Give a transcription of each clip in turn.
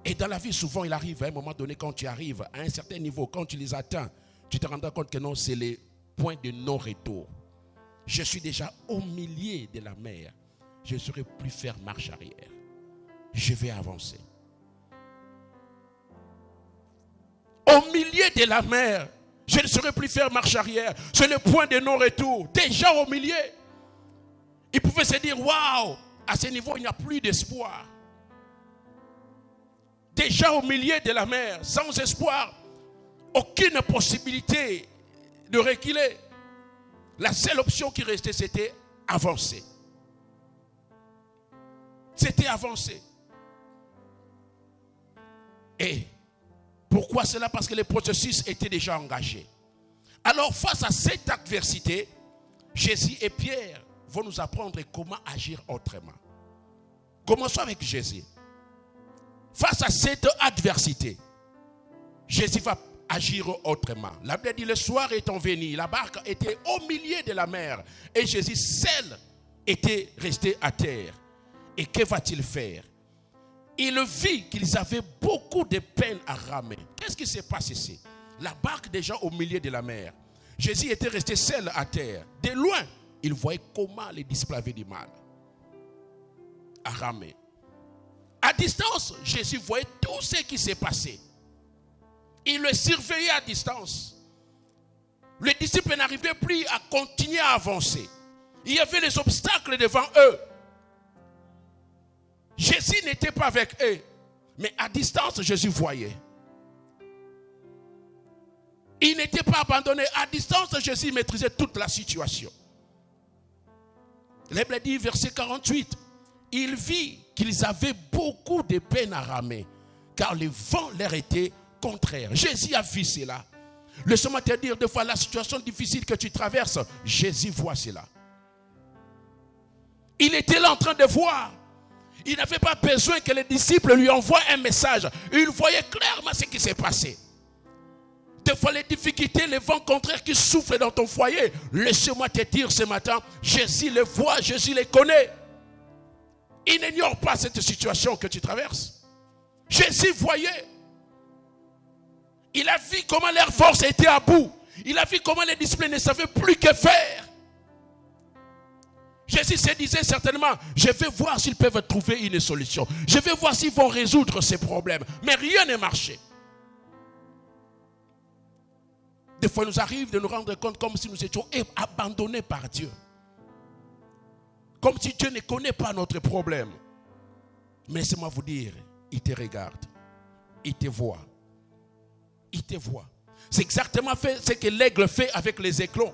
Et dans la vie, souvent, il arrive à un moment donné, quand tu arrives à un certain niveau, quand tu les atteins, tu te rendras compte que non, c'est les points de non-retour. Je suis déjà au milieu de la mer. Je ne saurais plus faire marche arrière. Je vais avancer. Au milieu de la mer, je ne saurais plus faire marche arrière. C'est le point de non-retour. Déjà au milieu. Il pouvait se dire, waouh, à ce niveau, il n'y a plus d'espoir. Déjà au milieu de la mer, sans espoir, aucune possibilité de reculer. La seule option qui restait, c'était avancer. C'était avancer. Et pourquoi cela? Parce que le processus était déjà engagé. Alors, face à cette adversité, Jésus et Pierre vont nous apprendre comment agir autrement. Commençons avec Jésus. Face à cette adversité, Jésus va agir autrement. La Bible dit, le soir étant venu, la barque était au milieu de la mer et Jésus seul était resté à terre. Et que va-t-il faire? Il vit qu'ils avaient beaucoup de peine à ramer. Qu'est-ce qui se passe ici? La barque déjà au milieu de la mer. Jésus était resté seul à terre. De loin, il voyait comment les disciples avaient du mal à ramer. À distance, Jésus voyait tout ce qui s'est passé. Il le surveillait à distance. Les disciples n'arrivaient plus à continuer à avancer. Il y avait les obstacles devant eux. Jésus n'était pas avec eux, mais à distance, Jésus voyait. Il n'était pas abandonné. À distance, Jésus maîtrisait toute la situation. La Bible dit, verset 48, il vit qu'ils avaient beaucoup de peine à ramer, car le vent leur était contraire. Jésus a vu cela. Laisse-moi te dire, des fois, la situation difficile que tu traverses, Jésus voit cela. Il était là en train de voir. Il n'avait pas besoin que les disciples lui envoient un message. Il voyait clairement ce qui s'est passé. Des fois, les difficultés, les vents contraires qui soufflent dans ton foyer, laisse-moi te dire ce matin, Jésus les voit, Jésus les connaît. Il n'ignore pas cette situation que tu traverses. Jésus voyait. Il a vu comment leur force était à bout. Il a vu comment les disciples ne savaient plus que faire. Jésus se disait certainement, je vais voir s'ils peuvent trouver une solution. Je vais voir s'ils vont résoudre ces problèmes. Mais rien n'est marché. Des fois, il nous arrive de nous rendre compte comme si nous étions abandonnés par Dieu. Comme si Dieu ne connaît pas notre problème. Mais laissez-moi vous dire, il te regarde. Il te voit. Il te voit. C'est exactement ce que l'aigle fait avec les éclons.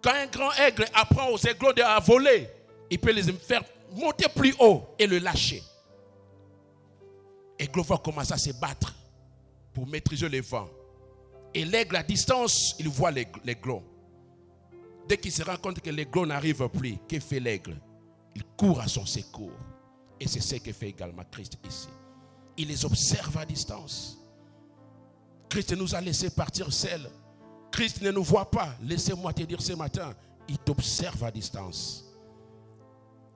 Quand un grand aigle apprend aux aiglons à voler, il peut les faire monter plus haut et le lâcher. L'aigle va commencer à se battre pour maîtriser le vent. Et l'aigle à distance, il voit l'aiglon. Dès qu'il se rend compte que l'aiglon n'arrive plus, que fait l'aigle? Il court à son secours. Et c'est ce que fait également Christ ici. Il les observe à distance. Christ nous a laissé partir seuls. Christ ne nous voit pas. Laissez-moi te dire ce matin, il t'observe à distance.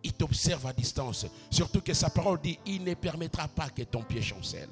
Il t'observe à distance. Surtout que sa parole dit, il ne permettra pas que ton pied chancelle.